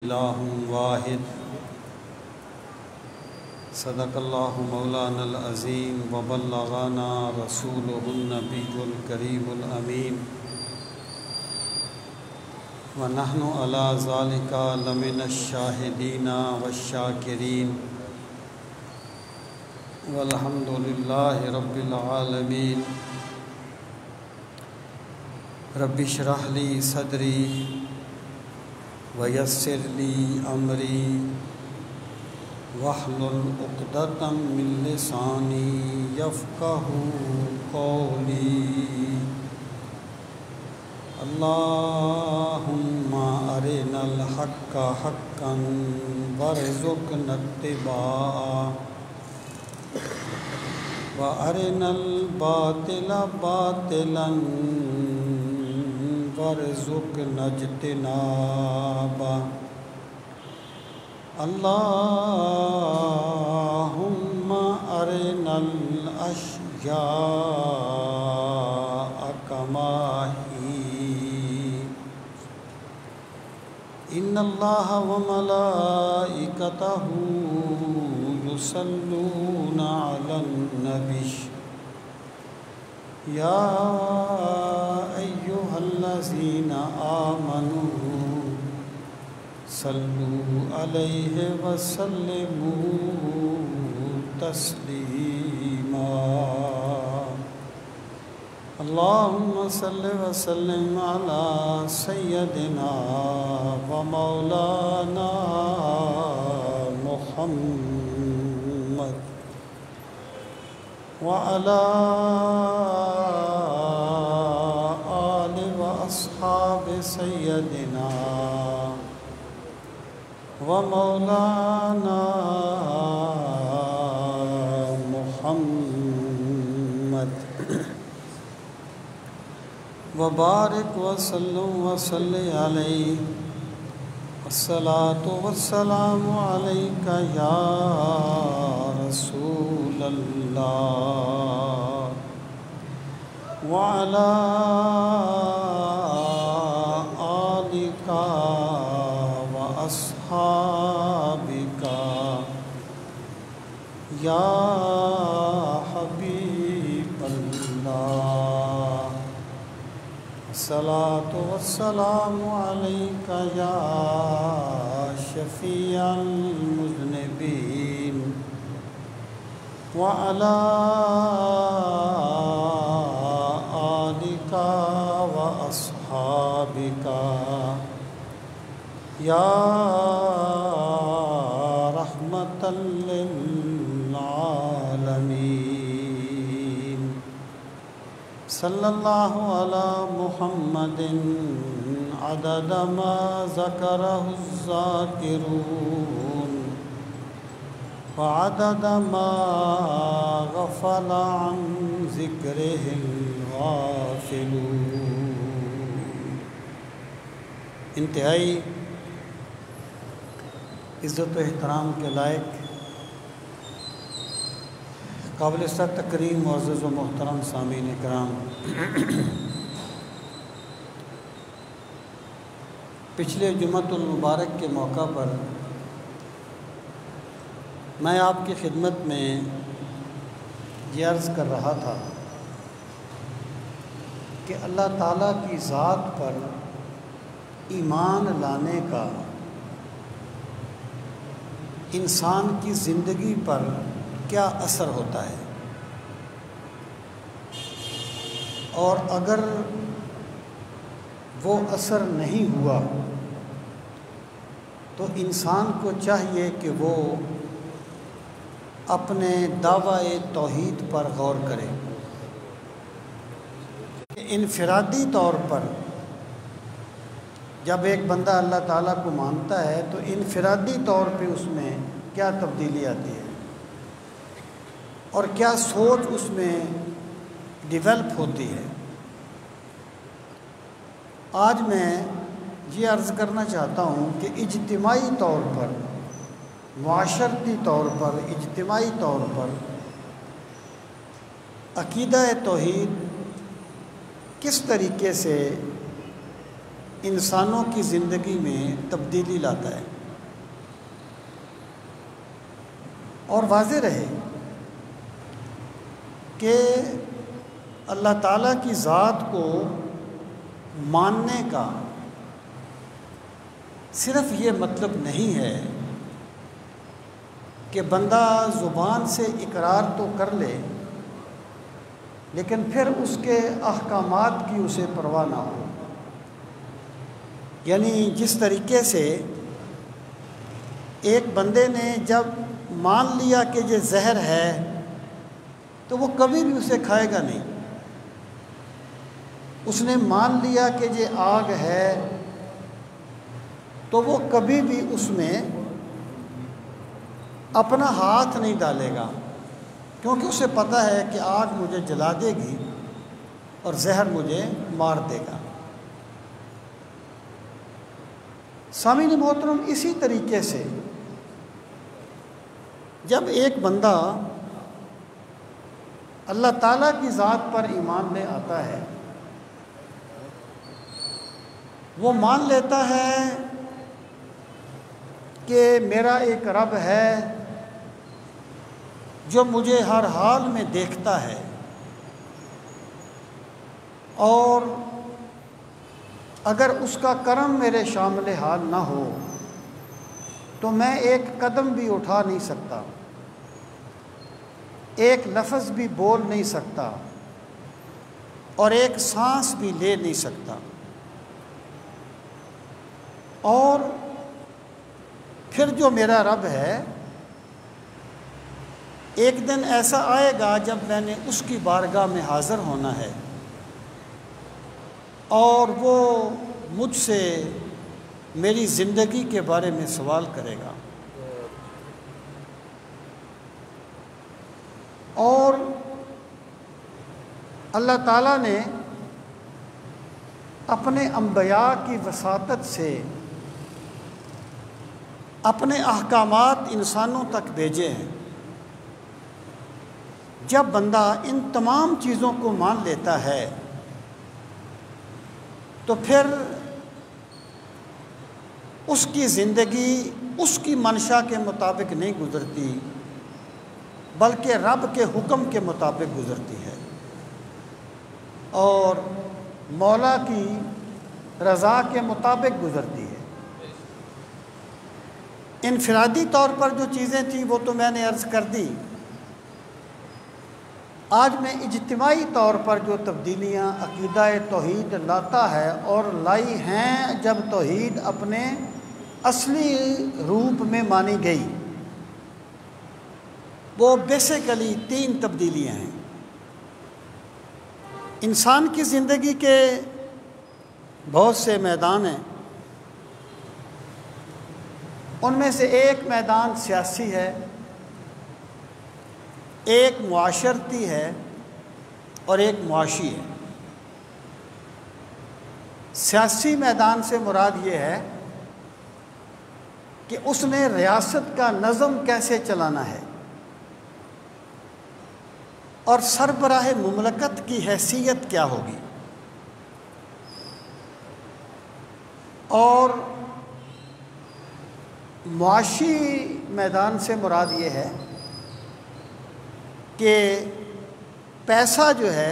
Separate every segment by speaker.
Speaker 1: الہ واحد صدق اللہ مولانا العظیم وبلغنا رسولہ النبی الکریم الامین ونحن علی ذالک لمن الشاہدین والشاکرین والحمد للہ رب العالمین رب اشرح لی صدری ویسر لی امری واحلل عقدۃ من لسانی یفقہوا قولی اللہم ارنا الحق حقا وارزقنا اتباعہ وارنا الباطل باطلا وارزقنا اجتنابہ اللہم ارنا الاشیاء کما ہی ان اللہ وملائکتہ یصلون علی النبی یا ایہا الذین آمنوا صلوا علیہ وسلموا تسلیما اللہم صل وسلم علی سیدنا و مولانا محمد وعلی آل و اصحاب سیدنا و مولانا محمد وبارک وسلم وصلی علیہ الصلاۃ والسلام علیک یا رسول اللہ وعلی آلک وأصحابك یا حبیب اللہ الصلاۃ والسلام علیک یا شفیع المذنبین وعلی آلک وأصحابك یا رحمۃ للعالمین صلی اللہ علی محمد عدد ما ذکرہ الذاکرون وعدد ما غفل عن ذکرہ الغافلون۔ انتہائی عزت و احترام کے لائق قابل سر تکریم معزز و محترم سامعین کرام، پچھلے جمعۃ المبارک کے موقع پر میں آپ کی خدمت میں یہ عرض کر رہا تھا کہ اللہ تعالیٰ کی ذات پر ایمان لانے کا انسان کی زندگی پر کیا اثر ہوتا ہے، اور اگر وہ اثر نہیں ہوا تو انسان کو چاہیے کہ وہ اپنے دعوی توحید پر غور کرے۔ انفرادی طور پر جب ایک بندہ اللہ تعالیٰ کو مانتا ہے تو انفرادی طور پہ اس میں کیا تبدیلی آتی ہے اور کیا سوچ اس میں ڈیولپ ہوتی ہے۔ آج میں یہ عرض کرنا چاہتا ہوں کہ اجتماعی طور پر، معاشرتی طور پر، اجتماعی طور پر عقیدہ توحید کس طریقے سے انسانوں کی زندگی میں تبدیلی لاتا ہے. اور واضح رہے کہ اللہ تعالیٰ کی ذات کو ماننے کا صرف یہ مطلب نہیں ہے کہ بندہ زبان سے اقرار تو کر لے لیکن پھر اس کے احکامات کی اسے پرواہ نہ ہو. یعنی جس طریقے سے ایک بندے نے جب مان لیا کہ یہ زہر ہے تو وہ کبھی بھی اسے کھائے گا نہیں. اس نے مان لیا کہ یہ آگ ہے تو وہ کبھی بھی اس میں اپنا ہاتھ نہیں ڈالے گا کیونکہ اسے پتہ ہے کہ آگ مجھے جلا دے گی اور زہر مجھے مار دے گا. سامعین محترم، اسی طریقے سے جب ایک بندہ اللہ تعالیٰ کی ذات پر ایمان لے آتا ہے، وہ مان لیتا ہے کہ میرا ایک رب ہے جو مجھے ہر حال میں دیکھتا ہے، اور اگر اس کا کرم میرے شامل حال نہ ہو تو میں ایک قدم بھی اٹھا نہیں سکتا، ایک لفظ بھی بول نہیں سکتا اور ایک سانس بھی لے نہیں سکتا. اور پھر جو میرا رب ہے ایک دن ایسا آئے گا جب میں نے اس کی بارگاہ میں حاضر ہونا ہے اور وہ مجھ سے میری زندگی کے بارے میں سوال کرے گا. اور اللہ تعالیٰ نے اپنے انبیاء کی وساطت سے اپنے احکامات انسانوں تک بھیجے ہیں. جب بندہ ان تمام چیزوں کو مان لیتا ہے تو پھر اس کی زندگی اس کی منشا کے مطابق نہیں گزرتی بلکہ رب کے حکم کے مطابق گزرتی ہے اور مولا کی رضا کے مطابق گزرتی ہے. انفرادی طور پر جو چیزیں تھیں وہ تو میں نے عرض کر دی. آج میں اجتماعی طور پر جو تبدیلیاں عقیدہ توحید لاتا ہے اور لائی ہیں جب توحید اپنے اصلی روپ میں مانی گئی، وہ بیسیکلی 3 تبدیلیاں ہیں. انسان کی زندگی کے بہت سے میدان ہیں، ان میں سے ایک میدان سیاسی ہے، ایک معاشرتی ہے اور ایک معاشی ہے. سیاسی میدان سے مراد یہ ہے کہ اس نے ریاست کا نظم کیسے چلانا ہے اور سربراہ مملکت کی حیثیت کیا ہوگی. اور معاشی میدان سے مراد یہ ہے کہ پیسہ جو ہے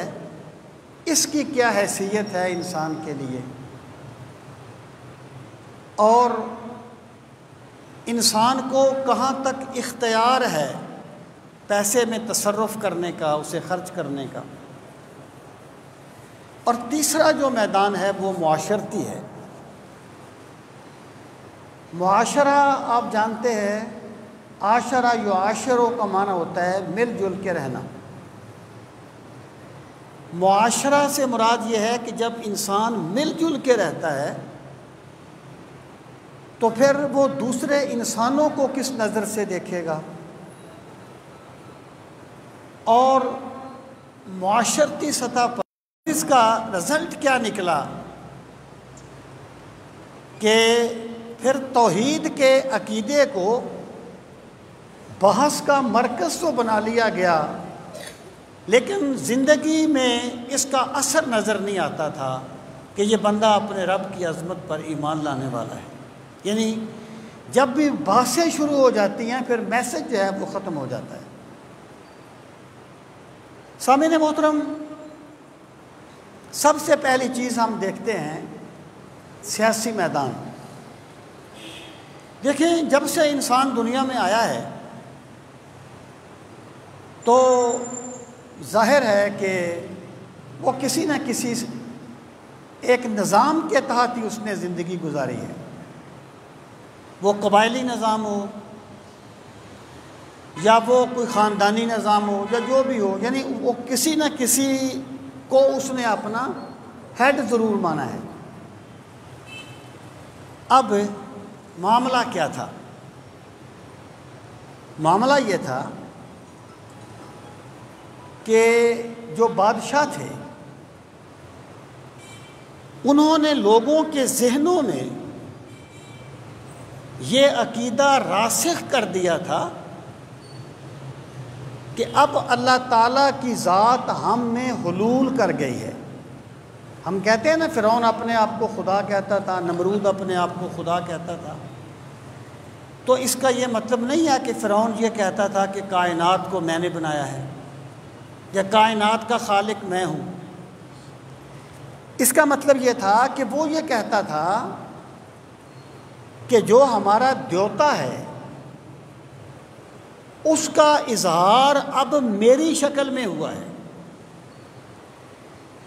Speaker 1: اس کی کیا حیثیت ہے انسان کے لیے، اور انسان کو کہاں تک اختیار ہے پیسے میں تصرف کرنے کا، اسے خرچ کرنے کا. اور تیسرا جو میدان ہے وہ معاشرتی ہے. معاشرہ آپ جانتے ہیں، عاشرہ یعاشرو کا معنی ہوتا ہے مل جل کے رہنا. معاشرہ سے مراد یہ ہے کہ جب انسان مل جل کے رہتا ہے تو پھر وہ دوسرے انسانوں کو کس نظر سے دیکھے گا، اور معاشرتی سطح پر اس کا رزلٹ کیا نکلا کہ پھر توحید کے عقیدے کو بحث کا مرکز تو بنا لیا گیا لیکن زندگی میں اس کا اثر نظر نہیں آتا تھا. کہ یہ بندہ اپنے رب کی عظمت پر ایمان لانے والا ہے. یعنی جب بھی بحثیں شروع ہو جاتی ہیں پھر میسج جو ہے وہ ختم ہو جاتا ہے. سامعین محترم، سب سے پہلی چیز ہم دیکھتے ہیں سیاسی میدان. دیکھیں، جب سے انسان دنیا میں آیا ہے تو ظاہر ہے کہ وہ کسی نہ کسی ایک نظام کے تحت ہی اس نے زندگی گزاری ہے. وہ قبائلی نظام ہو یا وہ کوئی خاندانی نظام ہو یا جو بھی ہو، یعنی وہ کسی نہ کسی کو اس نے اپنا ہیڈ ضرور مانا ہے. اب معاملہ کیا تھا؟ معاملہ یہ تھا کہ جو بادشاہ تھے انہوں نے لوگوں کے ذہنوں میں یہ عقیدہ راسخ کر دیا تھا کہ اب اللہ تعالیٰ کی ذات ہم میں حلول کر گئی ہے. ہم کہتے ہیں نا، فرعون اپنے آپ کو خدا کہتا تھا، نمرود اپنے آپ کو خدا کہتا تھا. تو اس کا یہ مطلب نہیں ہے کہ فرعون یہ کہتا تھا کہ کائنات کو میں نے بنایا ہے یا کائنات کا خالق میں ہوں. اس کا مطلب یہ تھا کہ وہ یہ کہتا تھا کہ جو ہمارا دیوتا ہے اس کا اظہار اب میری شکل میں ہوا ہے.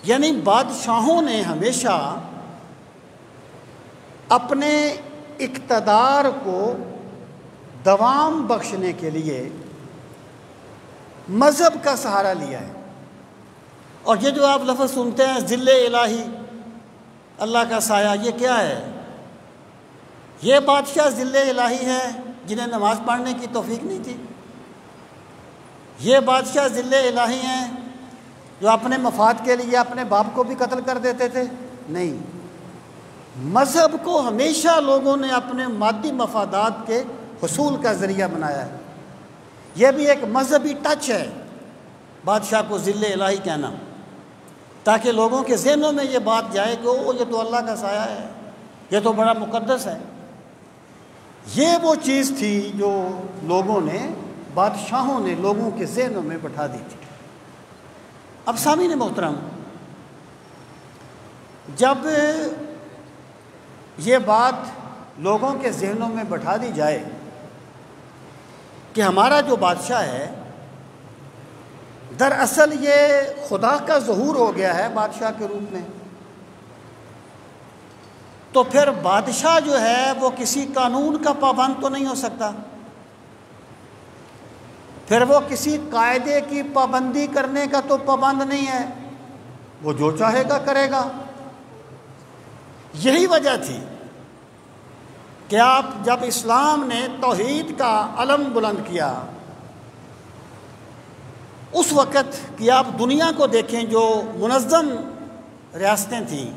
Speaker 1: یعنی بادشاہوں نے ہمیشہ اپنے اقتدار کو دوام بخشنے کے لیے مذہب کا سہارا لیا ہے. اور یہ جو آپ لفظ سنتے ہیں ظل الہی، اللہ کا سایہ، یہ کیا ہے؟ یہ بادشاہ ظل الہی ہے جنہیں نماز پڑھنے کی توفیق نہیں تھی. یہ بادشاہ ظل الہی ہیں جو اپنے مفاد کے لیے اپنے باپ کو بھی قتل کر دیتے تھے؟ نہیں. مذہب کو ہمیشہ لوگوں نے اپنے مادی مفادات کے حصول کا ذریعہ بنایا ہے. یہ بھی ایک مذہبی ٹچ ہے بادشاہ کو ظل الہی کہنا، تاکہ لوگوں کے ذہنوں میں یہ بات جائے کہ او یہ تو اللہ کا سایہ ہے، یہ تو بڑا مقدس ہے. یہ وہ چیز تھی جو لوگوں نے، بادشاہوں نے لوگوں کے ذہنوں میں بٹھا دی تھی. اب سامعین محترم، جب یہ بات لوگوں کے ذہنوں میں بٹھا دی جائے کہ ہمارا جو بادشاہ ہے دراصل یہ خدا کا ظہور ہو گیا ہے بادشاہ کے روپ میں، تو پھر بادشاہ جو ہے وہ کسی قانون کا پابند تو نہیں ہو سکتا، پھر وہ کسی قاعدے کی پابندی کرنے کا تو پابند نہیں ہے، وہ جو چاہے گا کرے گا. یہی وجہ تھی کہ آپ جب اسلام نے توحید کا علم بلند کیا، اس وقت کہ آپ دنیا کو دیکھیں جو منظم ریاستیں تھیں،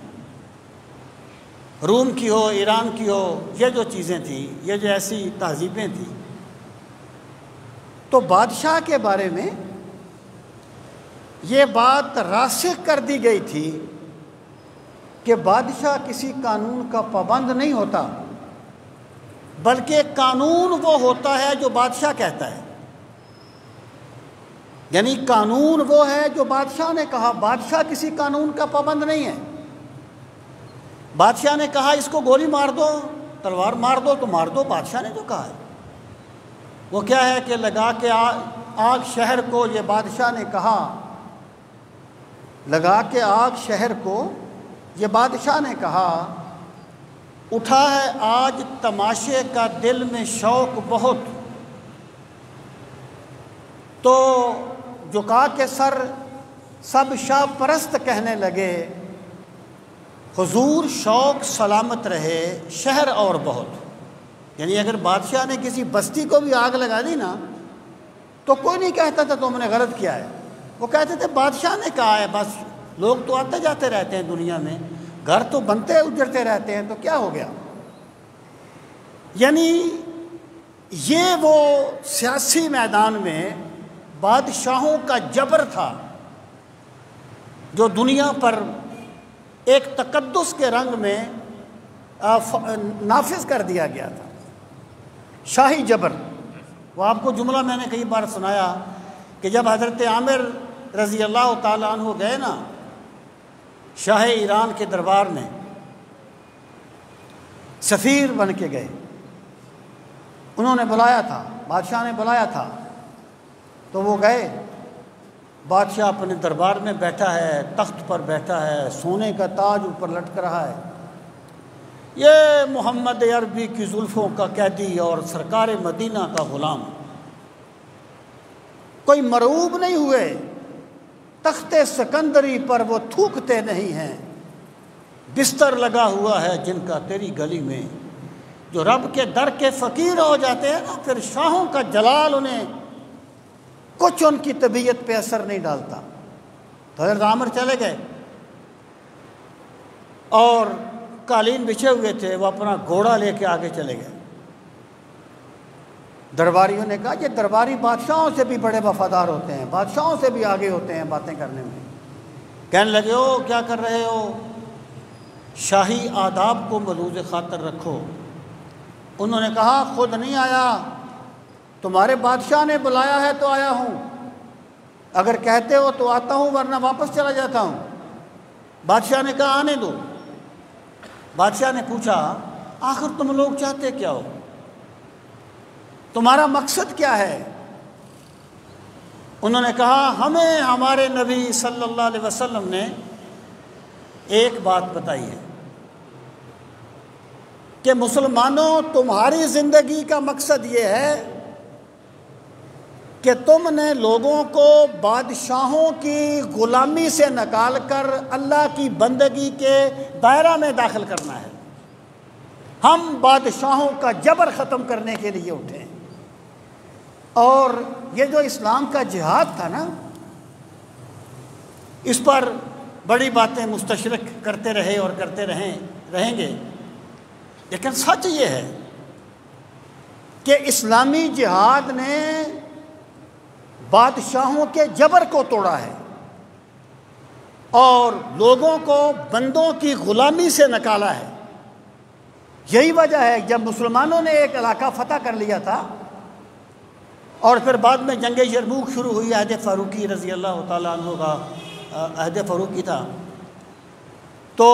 Speaker 1: روم کی ہو، ایران کی ہو، یہ جو چیزیں تھیں، یہ جو ایسی تہذیبیں تھیں، تو بادشاہ کے بارے میں یہ بات راسخ کر دی گئی تھی کہ بادشاہ کسی قانون کا پابند نہیں ہوتا، بلکہ قانون وہ ہوتا ہے جو بادشاہ کہتا ہے. یعنی قانون وہ ہے جو بادشاہ نے کہا، بادشاہ کسی قانون کا پابند نہیں ہے. بادشاہ نے کہا اس کو گولی مار دو، تلوار مار دو تو مار دو، بادشاہ نے جو کہا ہے. وہ کیا ہے کہ لگا کے آگ شہر کو، یہ بادشاہ نے کہا، لگا کے آگ شہر کو، یہ بادشاہ نے کہا، اٹھا ہے آج تماشے کا دل میں شوق بہت، تو جھکا کے سر سب شاہ پرست کہنے لگے، حضور شوق سلامت رہے شہر اور بہت. یعنی اگر بادشاہ نے کسی بستی کو بھی آگ لگا دی نا تو کوئی نہیں کہتا تھا تم نے غلط کیا ہے، وہ کہتے تھے بادشاہ نے کہا ہے، بس لوگ تو آتے جاتے رہتے ہیں دنیا میں، گھر تو بنتے اجڑتے رہتے ہیں، تو کیا ہو گیا. یعنی یہ وہ سیاسی میدان میں بادشاہوں کا جبر تھا جو دنیا پر ایک تقدس کے رنگ میں نافذ کر دیا گیا تھا، شاہی جبر۔ وہ آپ کو جملہ میں نے کئی بار سنایا کہ جب حضرت عامر رضی اللہ تعالیٰ عنہ گئے نا شاہ ایران کے دربار میں، سفیر بن کے گئے، انہوں نے بلایا تھا، بادشاہ نے بلایا تھا، تو وہ گئے۔ بادشاہ اپنے دربار میں بیٹھا ہے، تخت پر بیٹھا ہے، سونے کا تاج اوپر لٹک رہا ہے، یہ محمد عربی کی زلفوں کا قیدی اور سرکار مدینہ کا غلام، کوئی مرعوب نہیں ہوئے، تخت سکندری پر وہ تھوکتے نہیں ہیں، بستر لگا ہوا ہے جن کا تیری گلی میں۔ جو رب کے در کے فقیر ہو جاتے ہیں نا، پھر شاہوں کا جلال انہیں کچھ ان کی طبیعت پہ اثر نہیں ڈالتا۔ تو حضرت عامر چلے گئے اور قالین بچھے ہوئے تھے، وہ اپنا گھوڑا لے کے آگے چلے گئے۔ درباریوں نے کہا یہ درباری بادشاہوں سے بھی بڑے وفادار ہوتے ہیں، بادشاہوں سے بھی آگے ہوتے ہیں باتیں کرنے میں۔ کہنے لگے ہو کیا کر رہے ہو؟ شاہی آداب کو ملوز خاطر رکھو۔ انہوں نے کہا خود نہیں آیا، تمہارے بادشاہ نے بلایا ہے تو آیا ہوں، اگر کہتے ہو تو آتا ہوں ورنہ واپس چلا جاتا ہوں۔ بادشاہ نے کہا آنے دو۔ بادشاہ نے پوچھا آخر تم لوگ چاہتے کیا ہو؟ تمہارا مقصد کیا ہے؟ انہوں نے کہا ہمیں ہمارے نبی صلی اللہ علیہ وسلم نے ایک بات بتائی ہے کہ مسلمانوں تمہاری زندگی کا مقصد یہ ہے کہ تم نے لوگوں کو بادشاہوں کی غلامی سے نکال کر اللہ کی بندگی کے دائرہ میں داخل کرنا ہے۔ ہم بادشاہوں کا جبر ختم کرنے کے لیے اٹھے، اور یہ جو اسلام کا جہاد تھا نا، اس پر بڑی باتیں مستشرق کرتے رہے اور کرتے رہیں گے، لیکن سچ یہ ہے کہ اسلامی جہاد نے بادشاہوں کے جبر کو توڑا ہے اور لوگوں کو بندوں کی غلامی سے نکالا ہے۔ یہی وجہ ہے جب مسلمانوں نے ایک علاقہ فتح کر لیا تھا اور پھر بعد میں جنگ یرموک شروع ہوئی، عہد فاروقی رضی اللہ تعالیٰ عنہ کا عہد فاروقی تھا، تو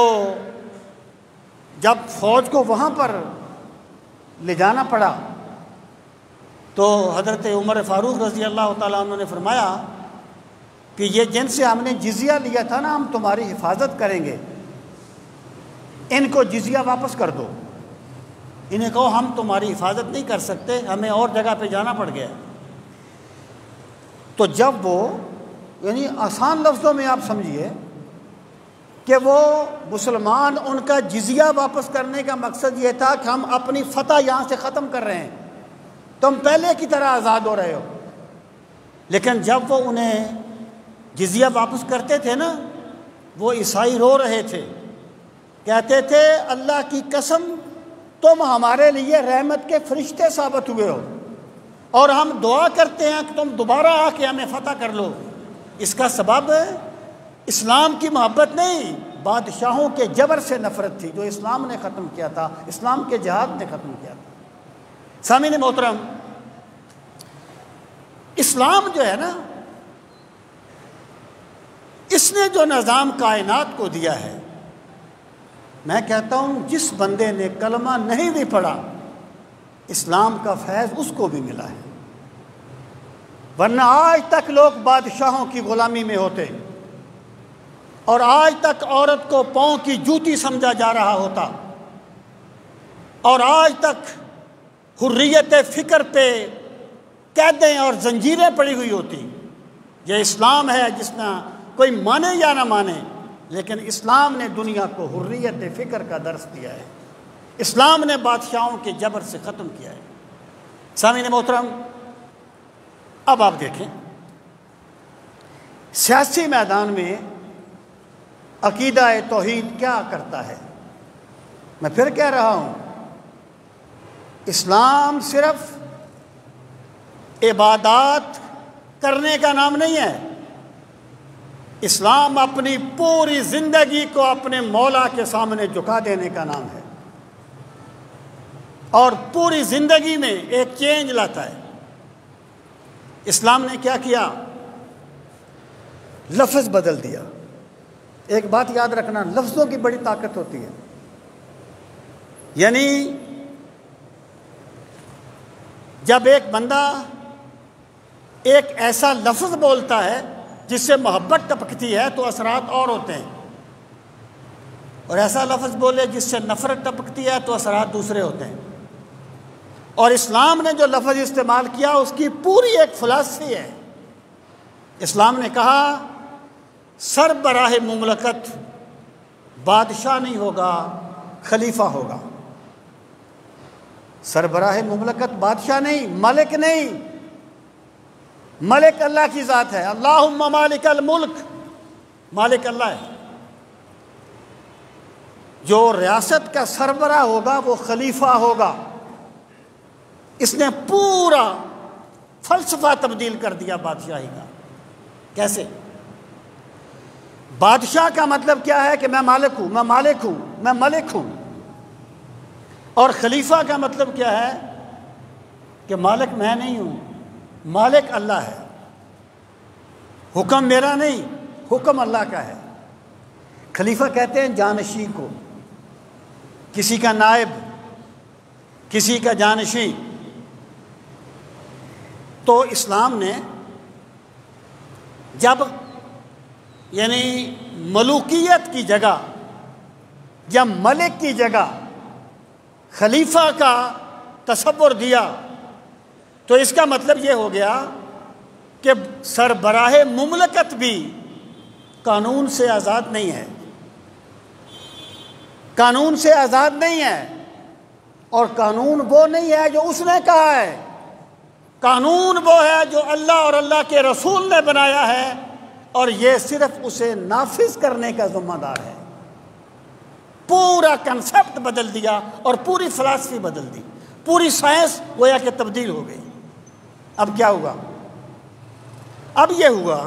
Speaker 1: جب فوج کو وہاں پر لے جانا پڑا تو حضرت عمر فاروق رضی اللہ تعالیٰ عنہ نے فرمایا کہ یہ جن سے ہم نے جزیہ لیا تھا نا، ہم تمہاری حفاظت کریں گے، ان کو جزیہ واپس کر دو۔ انہیں کہو ہم تمہاری حفاظت نہیں کر سکتے، ہمیں اور جگہ پہ جانا پڑ گیا۔ تو جب وہ، یعنی آسان لفظوں میں آپ سمجھیے کہ وہ مسلمان، ان کا جزیہ واپس کرنے کا مقصد یہ تھا کہ ہم اپنی فتح یہاں سے ختم کر رہے ہیں، تم پہلے کی طرح آزاد ہو رہے ہو۔ لیکن جب وہ انہیں جزیہ واپس کرتے تھے نا، وہ عیسائی رو رہے تھے، کہتے تھے اللہ کی قسم تم ہمارے لیے رحمت کے فرشتے ثابت ہوئے ہو، اور ہم دعا کرتے ہیں کہ تم دوبارہ آ کے ہمیں فتح کر لو۔ اس کا سبب اسلام کی محبت نہیں، بادشاہوں کے جبر سے نفرت تھی جو اسلام نے ختم کیا تھا، اسلام کے جہاد نے ختم کیا تھا۔ سامعین محترم، اسلام جو ہے نا، اس نے جو نظام کائنات کو دیا ہے، میں کہتا ہوں جس بندے نے کلمہ نہیں بھی پڑھا، اسلام کا فیض اس کو بھی ملا ہے، ورنہ آج تک لوگ بادشاہوں کی غلامی میں ہوتے اور آج تک عورت کو پاؤں کی جوتی سمجھا جا رہا ہوتا، اور آج تک حریت فکر پہ قیدیں اور زنجیریں پڑی ہوئی ہوتی۔ یہ اسلام ہے، جس میں کوئی مانے یا نہ مانے، لیکن اسلام نے دنیا کو حریت فکر کا درس دیا ہے، اسلام نے بادشاہوں کے جبر سے ختم کیا ہے۔ سامعین محترم، اب آپ دیکھیں سیاسی میدان میں عقیدہ توحید کیا کرتا ہے۔ میں پھر کہہ رہا ہوں، اسلام صرف عبادات کرنے کا نام نہیں ہے، اسلام اپنی پوری زندگی کو اپنے مولا کے سامنے جھکا دینے کا نام ہے، اور پوری زندگی میں ایک چینج لاتا ہے۔ اسلام نے کیا کیا؟ لفظ بدل دیا۔ ایک بات یاد رکھنا، لفظوں کی بڑی طاقت ہوتی ہے۔ یعنی جب ایک بندہ ایک ایسا لفظ بولتا ہے جس سے محبت ٹپکتی ہے تو اثرات اور ہوتے ہیں، اور ایسا لفظ بولے جس سے نفرت ٹپکتی ہے تو اثرات دوسرے ہوتے ہیں۔ اور اسلام نے جو لفظ استعمال کیا اس کی پوری ایک فلسفی ہے۔ اسلام نے کہا سربراہ مملکت بادشاہ نہیں ہوگا، خلیفہ ہوگا۔ سربراہ مملکت بادشاہ نہیں، ملک نہیں، ملک اللہ کی ذات ہے۔ اللہم مالک الملک، مالک اللہ ہے۔ جو ریاست کا سربراہ ہوگا وہ خلیفہ ہوگا۔ اس نے پورا فلسفہ تبدیل کر دیا بادشاہی کا۔ کیسے؟ بادشاہ کا مطلب کیا ہے کہ میں مالک ہوں، میں مالک ہوں، میں ملک ہوں۔ اور خلیفہ کا مطلب کیا ہے کہ مالک میں نہیں ہوں، مالک اللہ ہے، حکم میرا نہیں، حکم اللہ کا ہے۔ خلیفہ کہتے ہیں جانشین کو، کسی کا نائب، کسی کا جانشین۔ تو اسلام نے جب یعنی ملوکیت کی جگہ یا ملک کی جگہ خلیفہ کا تصور دیا تو اس کا مطلب یہ ہو گیا کہ سربراہ مملکت بھی قانون سے آزاد نہیں ہے، قانون سے آزاد نہیں ہے، اور قانون وہ نہیں ہے جو اس نے کہا ہے، قانون وہ ہے جو اللہ اور اللہ کے رسول نے بنایا ہے، اور یہ صرف اسے نافذ کرنے کا ذمہ دار ہے۔ پورا کنسپٹ بدل دیا اور پوری فلسفی بدل دی، پوری سائنس گویا کہ تبدیل ہو گئی۔ اب کیا ہوا؟ اب یہ ہوا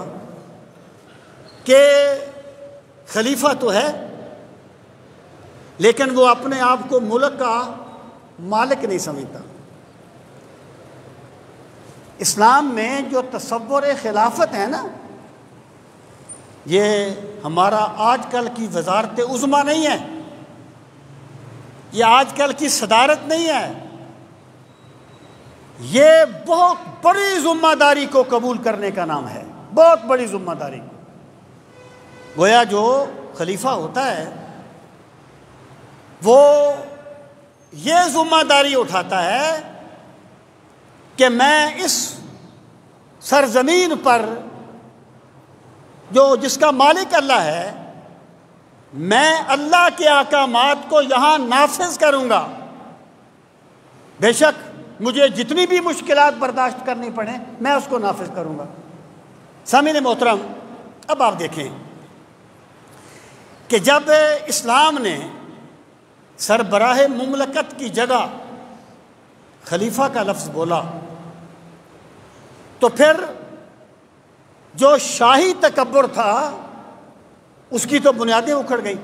Speaker 1: کہ خلیفہ تو ہے لیکن وہ اپنے آپ کو ملک کا مالک نہیں سمجھتا۔ اسلام میں جو تصور خلافت ہے نا، یہ ہمارا آج کل کی وزارت عظمیٰ نہیں ہے، یہ آج کل کی صدارت نہیں ہے، یہ بہت بڑی ذمہ داری کو قبول کرنے کا نام ہے، بہت بڑی ذمہ داری۔ گویا جو خلیفہ ہوتا ہے وہ یہ ذمہ داری اٹھاتا ہے کہ میں اس سرزمین پر جس کا مالک اللہ ہے، میں اللہ کے احکامات کو یہاں نافذ کروں گا، بے شک مجھے جتنی بھی مشکلات برداشت کرنی پڑیں میں اس کو نافذ کروں گا۔ سامعین محترم، اب آپ دیکھیں کہ جب اسلام نے سربراہ مملکت کی جگہ خلیفہ کا لفظ بولا تو پھر جو شاہی تکبر تھا اس کی تو بنیادیں اکھڑ گئی۔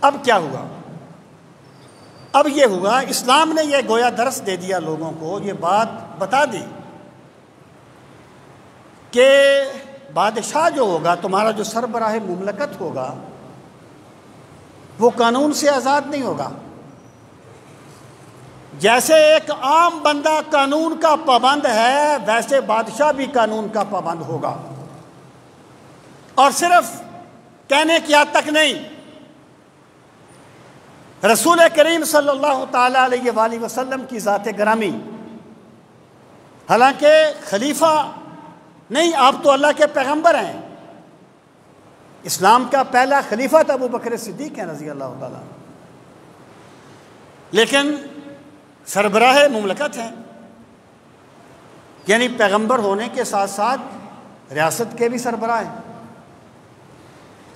Speaker 1: اب کیا ہوا؟ اب یہ ہوا، اسلام نے یہ گویا درس دے دیا لوگوں کو، یہ بات بتا دی کہ بادشاہ جو ہوگا، تمہارا جو سربراہ مملکت ہوگا، وہ قانون سے آزاد نہیں ہوگا۔ جیسے ایک عام بندہ قانون کا پابند ہے ویسے بادشاہ بھی قانون کا پابند ہوگا، اور صرف کہنے کی حد تک نہیں۔ رسول کریم صلی اللہ تعالی علیہ وآلہ وسلم کی ذات گرامی، حالانکہ خلیفہ نہیں، آپ تو اللہ کے پیغمبر ہیں، اسلام کا پہلا خلیفہ تو ابو بکر صدیق ہیں رضی اللہ تعالیٰ، لیکن سربراہ مملکت ہیں، یعنی پیغمبر ہونے کے ساتھ ساتھ ریاست کے بھی سربراہ ہیں۔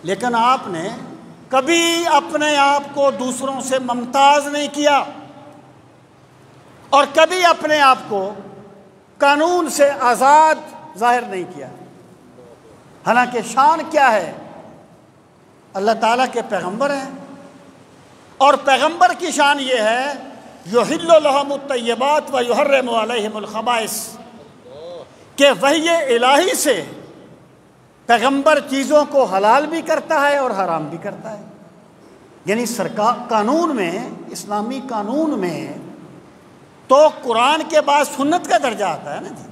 Speaker 1: لیکن آپ نے کبھی اپنے آپ کو دوسروں سے ممتاز نہیں کیا، اور کبھی اپنے آپ کو قانون سے آزاد ظاہر نہیں کیا۔ حالانکہ شان کیا ہے؟ اللہ تعالیٰ کے پیغمبر ہیں، اور پیغمبر کی شان یہ ہے یحل لہم الطیبات و یحرم علیہم الخبائث، کہ وحی الہی سے پیغمبر چیزوں کو حلال بھی کرتا ہے اور حرام بھی کرتا ہے۔ یعنی سرکار قانون میں، اسلامی قانون میں تو قرآن کے بعد سنت کا درجہ آتا ہے نا جی،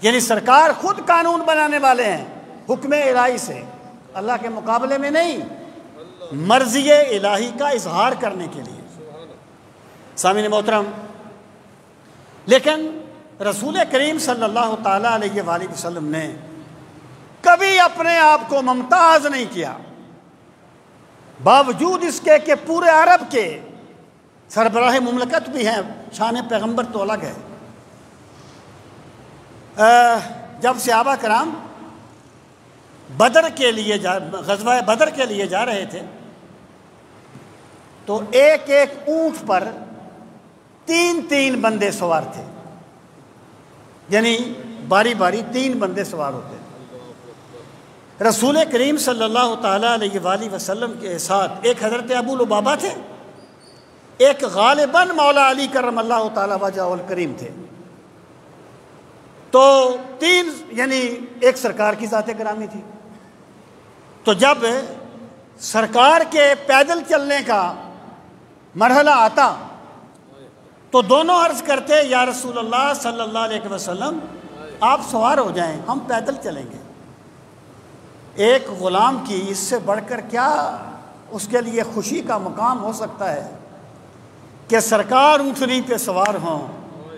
Speaker 1: یعنی سرکار خود قانون بنانے والے ہیں حکم الہی سے، اللہ کے مقابلے میں نہیں، مرضی الہی کا اظہار کرنے کے لیے۔ سامعین محترم، لیکن رسول کریم صلی اللہ تعالیٰ علیہ وآلہ وسلم نے کبھی اپنے آپ کو ممتاز نہیں کیا، باوجود اس کے کہ پورے عرب کے سربراہ مملکت بھی ہیں، شان پیغمبر تو الگ ہے۔ جب صحابہ کرام بدر کے لیے غزوہ بدر کے لیے جا رہے تھے تو ایک ایک اونٹ پر 3 بندے سوار تھے، یعنی باری باری 3 بندے سوار ہوتے تھے۔ رسول کریم صلی اللہ تعالیٰ علیہ وآلہ وسلم کے ساتھ ایک حضرت ابو لبابہ تھے، ایک غالباً مولا علی کرم اللہ تعالیٰ وجہہ الکریم تھے، تو 3 یعنی ایک سرکار کی ذات گرامی تھی۔ تو جب سرکار کے پیدل چلنے کا مرحلہ آتا تو دونوں عرض کرتے یا رسول اللہ صلی اللہ علیہ وسلم آپ سوار ہو جائیں، ہم پیدل چلیں گے۔ ایک غلام کی اس سے بڑھ کر کیا اس کے لیے خوشی کا مقام ہو سکتا ہے کہ سرکار اونٹنی پہ سوار ہوں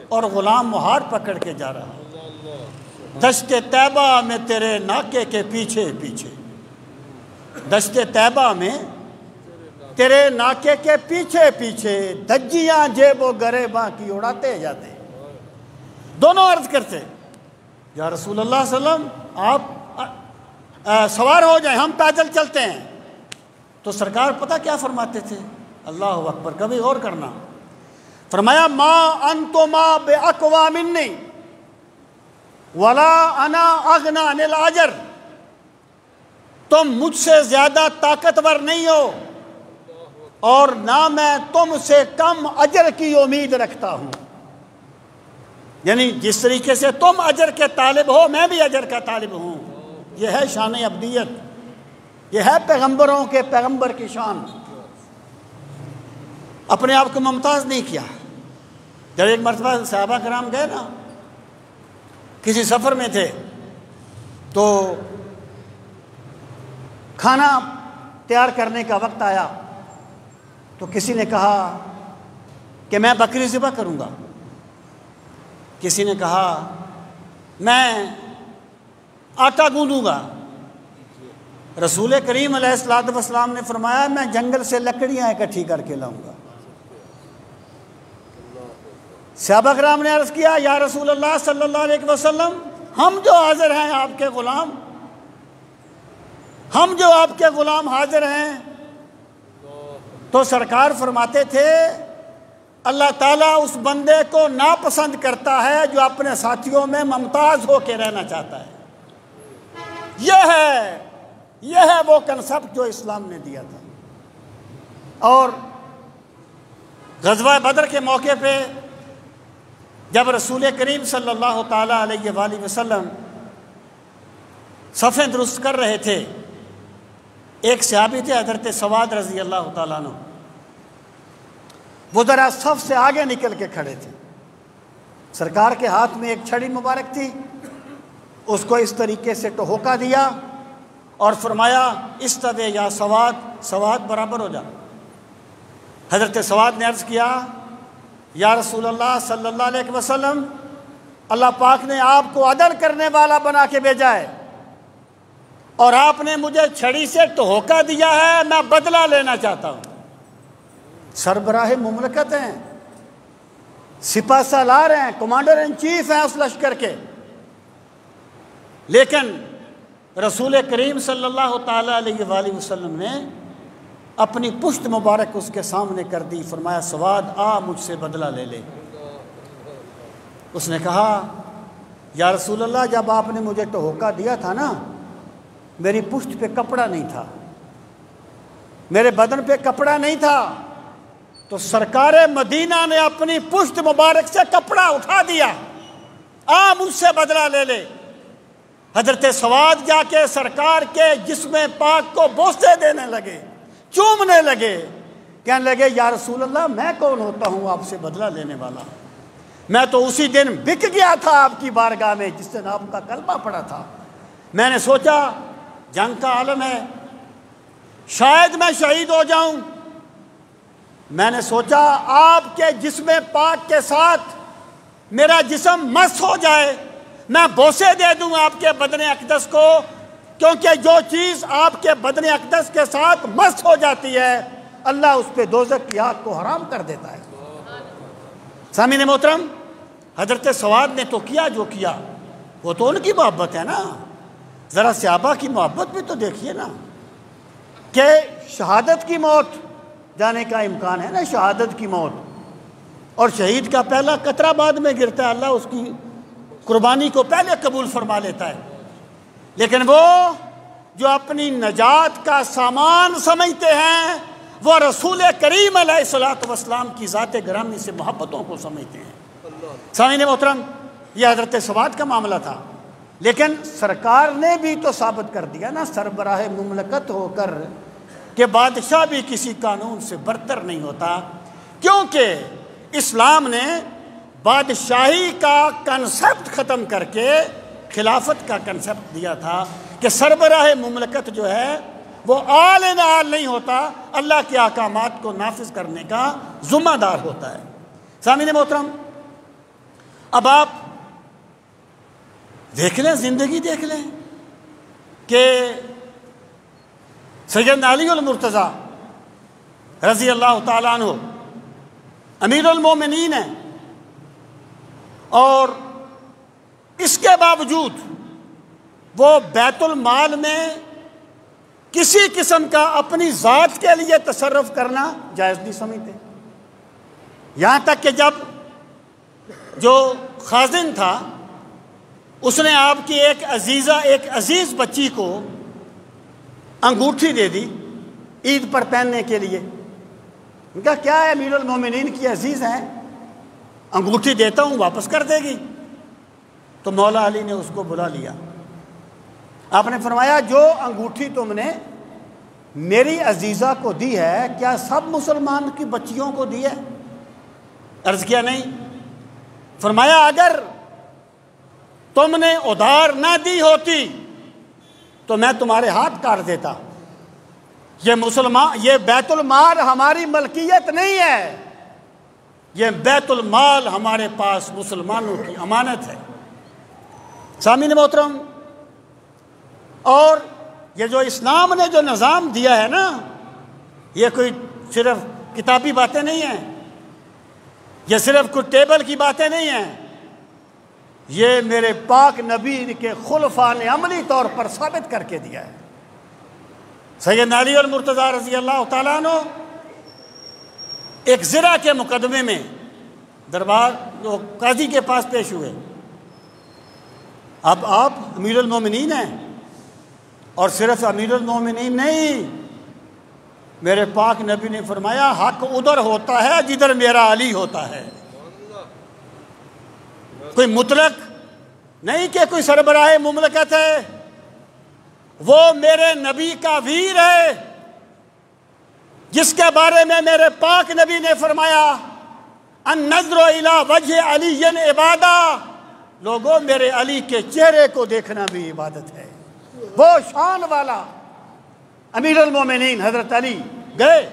Speaker 1: اور غلام مہار پکڑ کے جا رہا ہوں۔ دشت طیبہ میں تیرے ناکے کے پیچھے پیچھے، دشت طیبہ میں تیرے ناکے کے پیچھے پیچھے، دھجیاں جیب و گریباں کی اڑاتے جاتے۔ دونوں عرض کرتے یا رسول اللہ صلی اللہ علیہ وسلم آپ سوار ہو جائیں، ہم پیدل چلتے ہیں۔ تو سرکار پتہ کیا فرماتے تھے؟ اللہ اکبر، کبھی غور کرنا، فرمایا ما انتما باقوا منی ولا انا اغنی عن الاجر، تم مجھ سے زیادہ طاقتور نہیں ہو اور نہ میں تم سے کم اجر کی امید رکھتا ہوں۔ یعنی جس طریقے سے تم اجر کے طالب ہو میں بھی اجر کا طالب ہوں۔ یہ ہے شان عبدیت، یہ ہے پیغمبروں کے پیغمبر کی شان۔ اپنے آپ کو ممتاز نہیں کیا۔ جب ایک مرتبہ صحابہ کرام گئے نا، کسی سفر میں تھے تو کھانا تیار کرنے کا وقت آیا تو کسی نے کہا کہ میں بکری ذبح کروں گا، کسی نے کہا میں آٹا گوندوں گا۔ رسول کریم علیہ الصلوۃ والسلام نے فرمایا میں جنگل سے لکڑیاں اکٹھی کر کے لاؤں گا۔ صحابہ کرام نے عرض کیا یا رسول اللہ صلی اللہ علیہ وسلم ہم جو حاضر ہیں آپ کے غلام، ہم جو آپ کے غلام حاضر ہیں۔ تو سرکار فرماتے تھے اللہ تعالیٰ اس بندے کو ناپسند کرتا ہے جو اپنے ساتھیوں میں ممتاز ہو کے رہنا چاہتا ہے۔ یہ ہے وہ کنسپٹ جو اسلام نے دیا تھا۔ اور غزوہ بدر کے موقع پہ جب رسول کریم صلی اللہ تعالیٰ علیہ وآلہ وسلم صفیں درست کر رہے تھے، ایک صحابی تھے حضرت سواد رضی اللہ تعالیٰ عنہ، وہ ذرا صف سے آگے نکل کے کھڑے تھے۔ سرکار کے ہاتھ میں ایک چھڑی مبارک تھی، اس کو اس طریقے سے ٹہوکا دیا اور فرمایا استوے یا سواد، سواد برابر ہو جا۔ حضرت سواد نے عرض کیا یا رسول اللہ صلی اللہ علیہ وسلم اللہ پاک نے آپ کو عدل کرنے والا بنا کے بھیجا ہے اور آپ نے مجھے چھڑی سے ٹہوکا دیا ہے، میں بدلہ لینا چاہتا ہوں۔ سربراہ مملکت ہیں، سپہ سالار ہیں، کمانڈر ان چیف ہیں اس لشکر کے، لیکن رسول کریم صلی اللہ تعالیٰ علیہ وآلہ وسلم نے اپنی پشت مبارک اس کے سامنے کر دی، فرمایا سواد آ مجھ سے بدلہ لے لے۔ اس نے کہا یا رسول اللہ جب آپ نے مجھے ٹہوکا دیا تھا نا میری پشت پہ کپڑا نہیں تھا، میرے بدن پہ کپڑا نہیں تھا، تو سرکار مدینہ نے اپنی پشت مبارک سے کپڑا اٹھا دیا، مجھ سے بدلہ لے لے۔ حضرت سواد جا کے سرکار کے جسم پاک کو بوسے دینے لگے، چومنے لگے، کہنے لگے یا رسول اللہ میں کون ہوتا ہوں آپ سے بدلہ لینے والا؟ میں تو اسی دن بک گیا تھا آپ کی بارگاہ میں جس دن آپ کا کلمہ پڑا تھا۔ میں نے سوچا جنگ کا عالم ہے، شاید میں شہید ہو جاؤں، میں نے سوچا آپ کے جسم پاک کے ساتھ میرا جسم مست ہو جائے، میں بوسے دے دوں آپ کے بدن اقدس کو، کیونکہ جو چیز آپ کے بدن اقدس کے ساتھ مست ہو جاتی ہے اللہ اس پہ دوزخ کی آگ کو حرام کر دیتا ہے۔ سامعین محترم، حضرت سواد نے تو کیا جو کیا، وہ تو ان کی محبت ہے نا، ذرا صحابہ کی محبت بھی تو دیکھیے نا، کہ شہادت کی موت جانے کا امکان ہے نا، شہادت کی موت، اور شہید کا پہلا قطرہ بعد میں گرتا ہے، اللہ اس کی قربانی کو پہلے قبول فرما لیتا ہے، لیکن وہ جو اپنی نجات کا سامان سمجھتے ہیں وہ رسول کریم علیہ الصلوۃ والسلام کی ذات گرامی سے محبتوں کو سمجھتے ہیں۔ سامعین محترم، یہ حضرت سواد کا معاملہ تھا، لیکن سرکار نے بھی تو ثابت کر دیا نا سربراہ مملکت ہو کر کہ بادشاہ بھی کسی قانون سے برتر نہیں ہوتا، کیونکہ اسلام نے بادشاہی کا کنسپٹ ختم کر کے خلافت کا کنسپٹ دیا تھا کہ سربراہ مملکت جو ہے وہ آل نال نہیں ہوتا، اللہ کے احکامات کو نافذ کرنے کا ذمہ دار ہوتا ہے۔ سامعین محترم، اب آپ دیکھ لیں، زندگی دیکھ لیں کہ سیدنا علی المرتضیٰ رضی اللہ تعالیٰ عنہ امیر المومنین ہیں، اور اس کے باوجود وہ بیت المال میں کسی قسم کا اپنی ذات کے لیے تصرف کرنا جائز نہیں سمجھتے، یہاں تک کہ جب جو خازن تھا اس نے آپ کی ایک عزیز بچی کو انگوٹھی دے دی عید پر پہننے کے لیے، ان کا کیا ہے، امیر المومنین کی عزیز ہیں، انگوٹھی دیتا ہوں واپس کر دے گی، تو مولا علی نے اس کو بلا لیا، آپ نے فرمایا جو انگوٹھی تم نے میری عزیزہ کو دی ہے کیا سب مسلمان کی بچیوں کو دی ہے؟ عرض کیا نہیں، فرمایا اگر تم نے ادھار نہ دی ہوتی تو میں تمہارے ہاتھ کاٹ دیتا، یہ بیت المال ہماری ملکیت نہیں ہے، یہ بیت المال ہمارے پاس مسلمانوں کی امانت ہے۔ سامعین محترم، اور یہ جو اسلام نے جو نظام دیا ہے نا، یہ کوئی صرف کتابی باتیں نہیں ہیں، یہ صرف کوئی ٹیبل کی باتیں نہیں ہیں، یہ میرے پاک نبی کے خلفاء نے عملی طور پر ثابت کر کے دیا ہے۔ سیدنا علی المرتضیٰ رضی اللہ تعالیٰ عنہ ایک زرہ کے مقدمے میں دربار جو قاضی کے پاس پیش ہوئے، اب آپ امیر المومنین ہیں، اور صرف امیر المومنین نہیں، میرے پاک نبی نے فرمایا حق ادھر ہوتا ہے جدھر میرا علی ہوتا ہے، کوئی مطلق نہیں کہ کوئی سربراہ مملکت ہے، وہ میرے نبی کا ویر ہے جس کے بارے میں میرے پاک نبی نے فرمایا النظر الی وجہ علی عبادہ، لوگوں میرے علی کے چہرے کو دیکھنا بھی عبادت ہے۔ وہ شان والا امیر المومنین حضرت علی گئے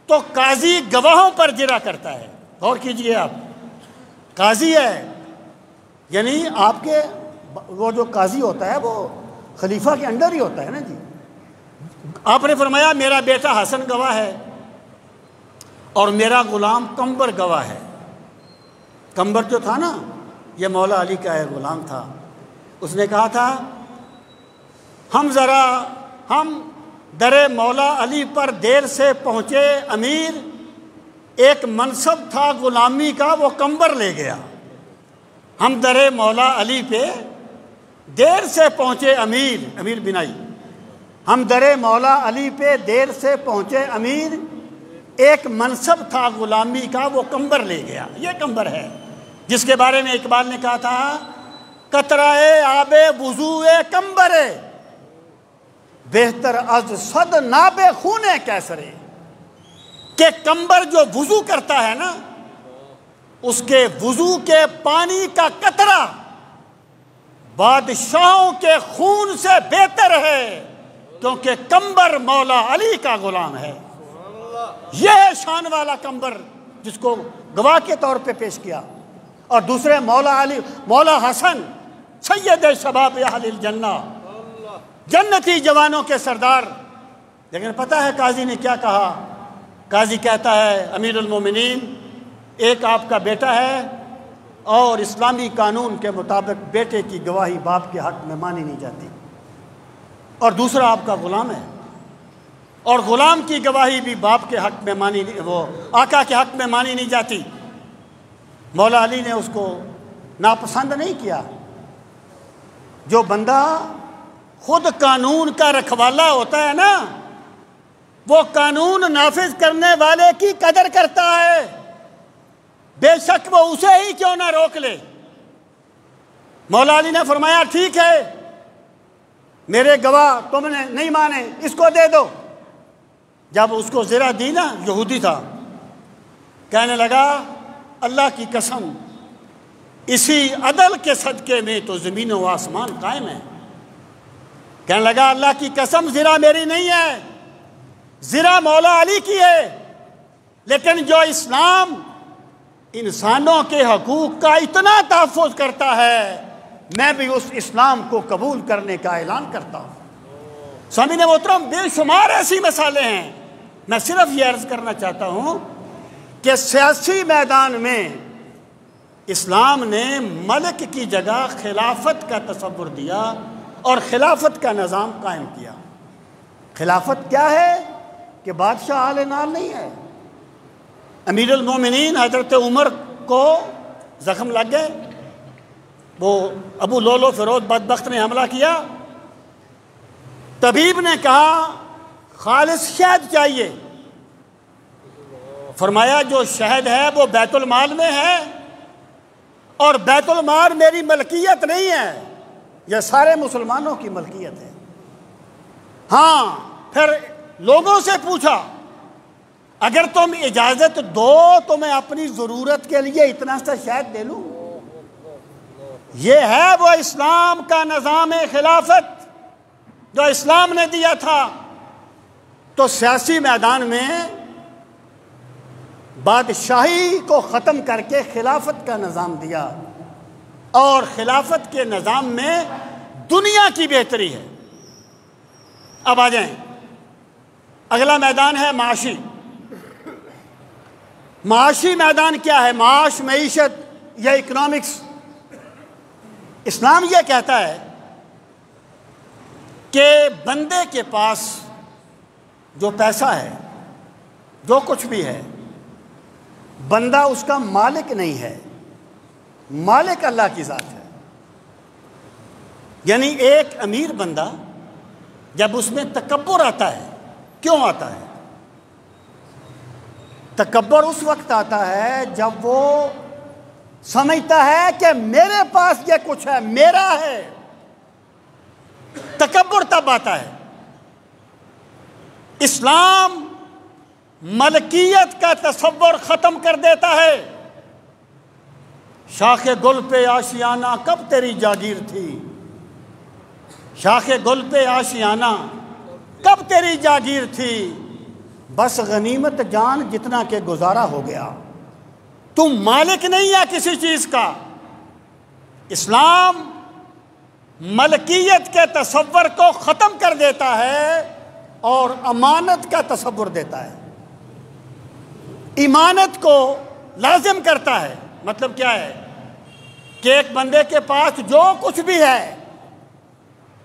Speaker 1: تو قاضی گواہوں پر جرا کرتا ہے، غور کیجئے آپ، قاضی ہے یعنی آپ کے وہ جو قاضی ہوتا ہے وہ خلیفہ کے انڈر ہی ہوتا ہے نا جی۔ آپ نے فرمایا میرا بیٹا حسن گواہ ہے اور میرا غلام کمبر گواہ ہے۔ کمبر جو تھا نا یہ مولا علی کا ایک غلام تھا، اس نے کہا تھا ہم در مولا علی پر دیر سے پہنچے امیر، ایک منصب تھا غلامی کا وہ کمبر لے گیا، ہم در مولا علی پہ دیر سے پہنچے امیر بنائی ہم درے مولا علی پہ دیر سے پہنچے امیر، ایک منصب تھا غلامی کا وہ کمبر لے گیا۔ یہ کمبر ہے جس کے بارے میں اقبال نے کہا تھا قطرہ آب وضو کمبر بہتر از صد ناب خون کیسرے، کہ کمبر جو وضو کرتا ہے نا، اس کے وضو کے پانی کا قطرہ بادشاہوں کے خون سے بہتر ہے، کیونکہ کمبر مولا علی کا غلام ہے۔ یہ ہے شان والا کمبر جس کو گواہ کے طور پہ پیش کیا۔ اور دوسرے مولا علی، مولا حسن سید شباب اہل الجنہ، جنتی جوانوں کے سردار۔ لیکن پتہ ہے قاضی نے کیا کہا؟ قاضی کہتا ہے امیر المومنین، ایک آپ کا بیٹا ہے اور اسلامی قانون کے مطابق بیٹے کی گواہی باپ کے حق میں مانی نہیں جاتی، اور دوسرا آپ کا غلام ہے، اور غلام کی گواہی بھی باپ کے حق میں مانی، وہ آقا کے حق میں مانی نہیں جاتی۔ مولا علی نے اس کو ناپسند نہیں کیا۔ جو بندہ خود قانون کا رکھوالا ہوتا ہے نا، وہ قانون نافذ کرنے والے کی قدر کرتا ہے، بے شک وہ اسے ہی کیوں نہ روک لے۔ مولا علی نے فرمایا ٹھیک ہے، میرے گواہ تم نے نہیں مانے، اس کو دے دو۔ جب اس کو زرہ دی نا، یہودی تھا، کہنے لگا اللہ کی قسم اسی عدل کے صدقے میں تو زمین و آسمان قائم ہے۔ کہنے لگا اللہ کی قسم زرہ میری نہیں ہے، زرہ مولا علی کی ہے، لیکن جو اسلام انسانوں کے حقوق کا اتنا تحفظ کرتا ہے، میں بھی اس اسلام کو قبول کرنے کا اعلان کرتا ہوں۔ سامعین محترم، بے شمار ایسی مثالیں ہیں۔ میں صرف یہ عرض کرنا چاہتا ہوں کہ سیاسی میدان میں اسلام نے ملک کی جگہ خلافت کا تصور دیا اور خلافت کا نظام قائم کیا۔ خلافت کیا ہے؟ کہ بادشاہ آل نال نہیں ہے۔ امیر المومنین حضرت عمر کو زخم لگ گئے، وہ ابو لولو فیروز بدبخت نے حملہ کیا، طبیب نے کہا خالص شہد چاہیے، فرمایا جو شہد ہے وہ بیت المال میں ہے، اور بیت المال میری ملکیت نہیں ہے، یہ سارے مسلمانوں کی ملکیت ہے۔ ہاں، پھر لوگوں سے پوچھا اگر تم اجازت دو تو میں اپنی ضرورت کے لیے اتنا سا شہد دے لوں۔ یہ ہے وہ اسلام کا نظام خلافت جو اسلام نے دیا تھا۔ تو سیاسی میدان میں بادشاہی کو ختم کر کے خلافت کا نظام دیا، اور خلافت کے نظام میں دنیا کی بہتری ہے۔ اب آ جائیں، اگلا میدان ہے معاشی۔ معاشی میدان کیا ہے؟ معاش، معیشت یا اکنامکس۔ اسلام یہ کہتا ہے کہ بندے کے پاس جو پیسہ ہے، جو کچھ بھی ہے، بندہ اس کا مالک نہیں ہے، مالک اللہ کی ذات ہے۔ یعنی ایک امیر بندہ جب اس میں تکبر آتا ہے، کیوں آتا ہے؟ تکبر اس وقت آتا ہے جب وہ سمجھتا ہے کہ میرے پاس یہ کچھ ہے، میرا ہے۔ تکبر تب آتا ہے۔ اسلام ملکیت کا تصور ختم کر دیتا ہے۔ شاخ گل پہ آشیانہ کب تیری جاگیر تھی، شاخ گل پہ آشیانہ کب تیری جاگیر تھی، بس غنیمت جان جتنا کہ گزارا ہو گیا۔ تم مالک نہیں ہے کسی چیز کا۔ اسلام ملکیت کے تصور کو ختم کر دیتا ہے اور امانت کا تصور دیتا ہے، امانت کو لازم کرتا ہے۔ مطلب کیا ہے کہ ایک بندے کے پاس جو کچھ بھی ہے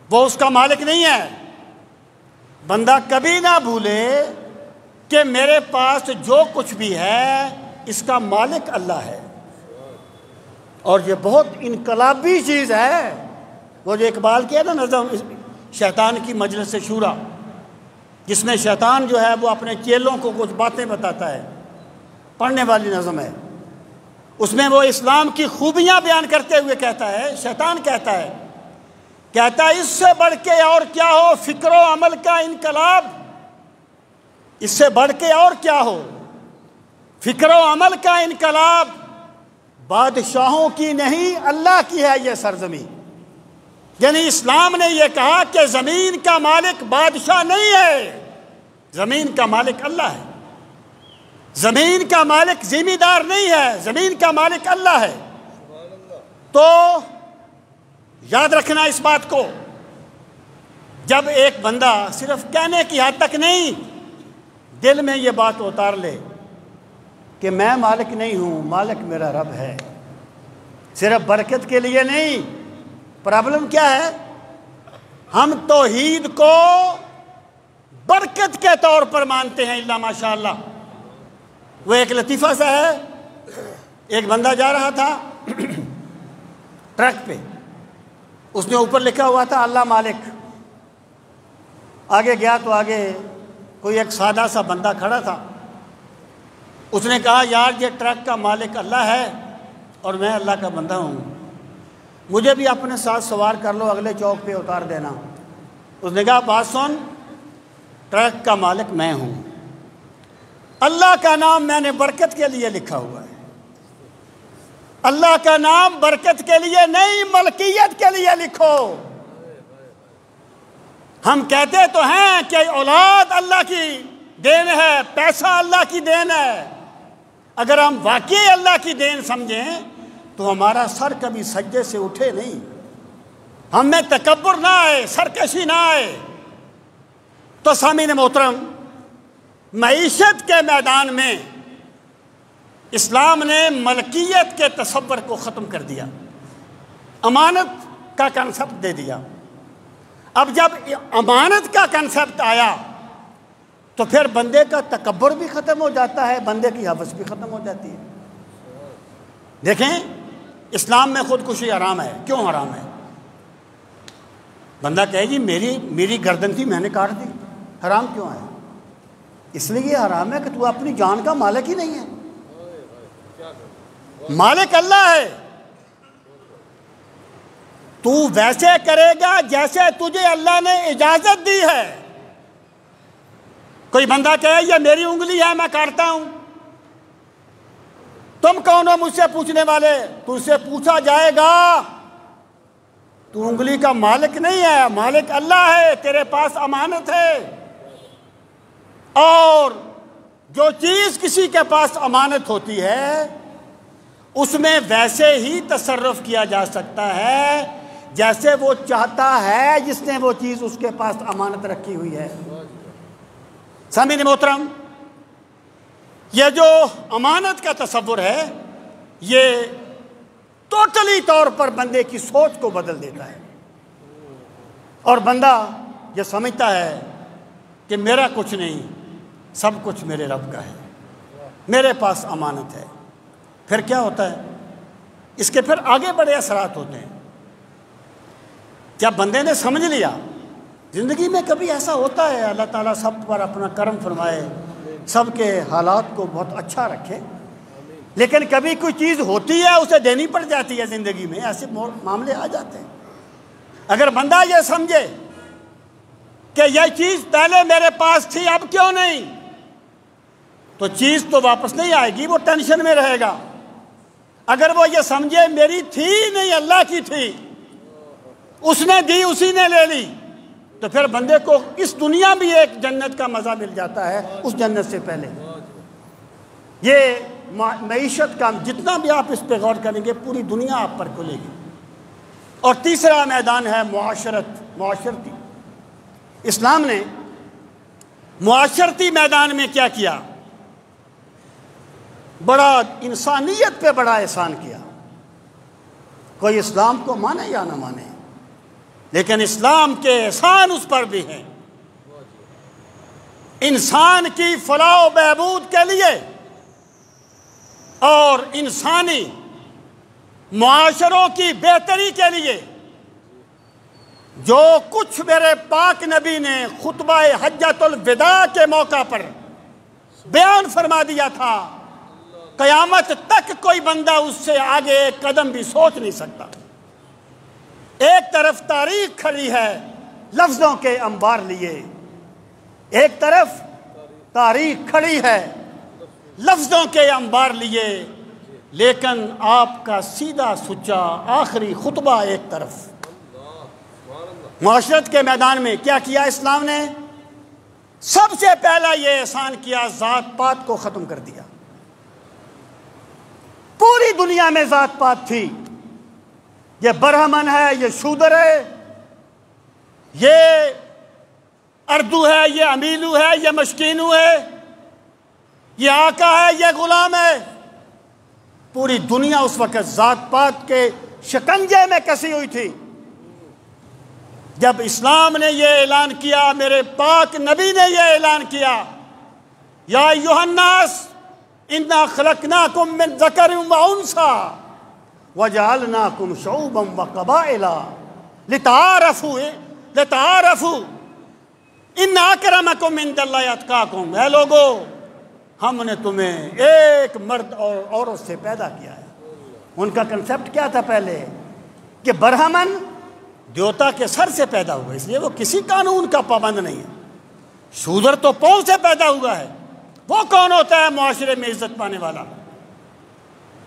Speaker 1: وہ اس کا مالک نہیں ہے۔ بندہ کبھی نہ بھولے کہ میرے پاس جو کچھ بھی ہے اس کا مالک اللہ ہے۔ اور یہ بہت انقلابی چیز ہے۔ وہ جو اقبال کیا نا نظم، شیطان کی مجلس شورا، جس میں شیطان جو ہے وہ اپنے چیلوں کو کچھ باتیں بتاتا ہے، پڑھنے والی نظم ہے۔ اس میں وہ اسلام کی خوبیاں بیان کرتے ہوئے کہتا ہے، شیطان کہتا ہے اس سے بڑھ کے اور کیا ہو فکر و عمل کا انقلاب، اس سے بڑھ کے اور کیا ہو فکر و عمل کا انقلاب، بادشاہوں کی نہیں اللہ کی ہے یہ سرزمین۔ یعنی اسلام نے یہ کہا کہ زمین کا مالک بادشاہ نہیں ہے، زمین کا مالک اللہ ہے، زمین کا مالک ذمہ دار نہیں ہے، زمین کا مالک اللہ ہے۔ تو یاد رکھنا اس بات کو، جب ایک بندہ صرف کہنے کی حد تک نہیں، دل میں یہ بات اتار لے کہ میں مالک نہیں ہوں، مالک میرا رب ہے، صرف برکت کے لیے نہیں۔ پرابلم کیا ہے؟ ہم توحید کو برکت کے طور پر مانتے ہیں، الا ماشاء اللہ۔ وہ ایک لطیفہ سا ہے، ایک بندہ جا رہا تھا ٹرک پہ، اس نے اوپر لکھا ہوا تھا اللہ مالک۔ آگے گیا تو آگے کوئی ایک سادہ سا بندہ کھڑا تھا، اس نے کہا یار یہ ٹرک کا مالک اللہ ہے اور میں اللہ کا بندہ ہوں، مجھے بھی اپنے ساتھ سوار کر لو، اگلے چوک پہ اتار دینا۔ اس نے کہا بات سن، ٹرک کا مالک میں ہوں، اللہ کا نام میں نے برکت کے لیے لکھا ہوا ہے، اللہ کا نام برکت کے لیے نہیں ملکیت کے لیے لکھو۔ ہم کہتے تو ہیں کہ اولاد اللہ کی دین ہے، پیسہ اللہ کی دین ہے، اگر ہم واقعی اللہ کی دین سمجھیں تو ہمارا سر کبھی سجدے سے اٹھے نہیں، ہم میں تکبر نہ آئے، سرکشی نہ آئے۔ تو سامعین محترم، معیشت کے میدان میں اسلام نے ملکیت کے تصور کو ختم کر دیا، امانت کا کنسپٹ دے دیا۔ اب جب امانت کا کنسپٹ آیا تو پھر بندے کا تکبر بھی ختم ہو جاتا ہے، بندے کی حوث بھی ختم ہو جاتی ہے۔ دیکھیں اسلام میں خودکشی حرام ہے، کیوں حرام ہے؟ بندہ کہے جی میری گردن تھی میں نے کاٹ دی، حرام کیوں ہے؟ اس لیے یہ حرام ہے کہ تو اپنی جان کا مالک ہی نہیں ہے، مالک اللہ ہے۔ تو ویسے کرے گا جیسے تجھے اللہ نے اجازت دی ہے۔ کوئی بندہ کہے یہ میری انگلی ہے میں کاٹتا ہوں، تم کون ہو مجھ سے پوچھنے والے؟ تجھ سے پوچھا جائے گا، تو انگلی کا مالک نہیں ہے، مالک اللہ ہے، تیرے پاس امانت ہے۔ اور جو چیز کسی کے پاس امانت ہوتی ہے اس میں ویسے ہی تصرف کیا جا سکتا ہے جیسے وہ چاہتا ہے جس نے وہ چیز اس کے پاس امانت رکھی ہوئی ہے۔ سامعین محترم، یہ جو امانت کا تصور ہے یہ ٹوٹلی طور پر بندے کی سوچ کو بدل دیتا ہے، اور بندہ یہ سمجھتا ہے کہ میرا کچھ نہیں، سب کچھ میرے رب کا ہے، میرے پاس امانت ہے۔ پھر کیا ہوتا ہے؟ اس کے پھر آگے بڑے اثرات ہوتے ہیں۔ جب بندے نے سمجھ لیا، زندگی میں کبھی ایسا ہوتا ہے اللہ تعالیٰ سب پر اپنا کرم فرمائے، سب کے حالات کو بہت اچھا رکھے، لیکن کبھی کوئی چیز ہوتی ہے اسے دینی پڑ جاتی ہے، زندگی میں ایسے معاملے آ جاتے ہیں۔ اگر بندہ یہ سمجھے کہ یہ چیز پہلے میرے پاس تھی اب کیوں نہیں، تو چیز تو واپس نہیں آئے گی، وہ ٹینشن میں رہے گا۔ اگر وہ یہ سمجھے میری تھی نہیں اللہ کی تھی، اس نے دی اسی نے لے لی، تو پھر بندے کو اس دنیا بھی ایک جنت کا مزہ مل جاتا ہے اس جنت سے پہلے۔ یہ معیشت کا جتنا بھی آپ اس پہ غور کریں گے پوری دنیا آپ پر کھلے گی۔ اور تیسرا میدان ہے معاشرتی۔ اسلام نے معاشرتی میدان میں کیا کیا؟ بڑا انسانیت پہ بڑا احسان کیا۔ کوئی اسلام کو مانے یا نہ مانے، لیکن اسلام کے احسان اس پر بھی ہیں۔ انسان کی فلاح و بہبود کے لیے اور انسانی معاشروں کی بہتری کے لیے جو کچھ میرے پاک نبی نے خطبہ حجۃ الوداع کے موقع پر بیان فرما دیا تھا، قیامت تک کوئی بندہ اس سے آگے ایک قدم بھی سوچ نہیں سکتا۔ ایک طرف تاریخ کھڑی ہے لفظوں کے انبار لیے، ایک طرف تاریخ کھڑی ہے لفظوں کے انبار لیے، لیکن آپ کا سیدھا سچا آخری خطبہ ایک طرف۔ معاشرت کے میدان میں کیا کیا اسلام نے؟ سب سے پہلا یہ احسان کیا، ذات پات کو ختم کر دیا۔ پوری دنیا میں ذات پات تھی، یہ برہمن ہے، یہ شودر ہے، یہ اردو ہے، یہ امیلو ہے، یہ مشکینو ہے، یہ آقا ہے، یہ غلام ہے۔ پوری دنیا اس وقت ذات پات کے شکنجے میں کسی ہوئی تھی۔ جب اسلام نے یہ اعلان کیا، میرے پاک نبی نے یہ اعلان کیا، یا ایھا الناس انا خلقناکم من ذکر و انثی وجعلناکم شعوبا وقبائل لتعارفوا ان اکرمکم عند اللہ اتقاکم۔ اے لوگو، ہم نے تمہیں ایک مرد اور عورت سے پیدا کیا ہے۔ ان کا کنسیپٹ کیا تھا پہلے کہ برہمن دیوتا کے سر سے پیدا ہوا، اس لیے وہ کسی قانون کا پابند نہیں ہے۔ شودر تو پاؤں سے پیدا ہوا ہے، وہ کون ہوتا ہے معاشرے میں عزت پانے والا؟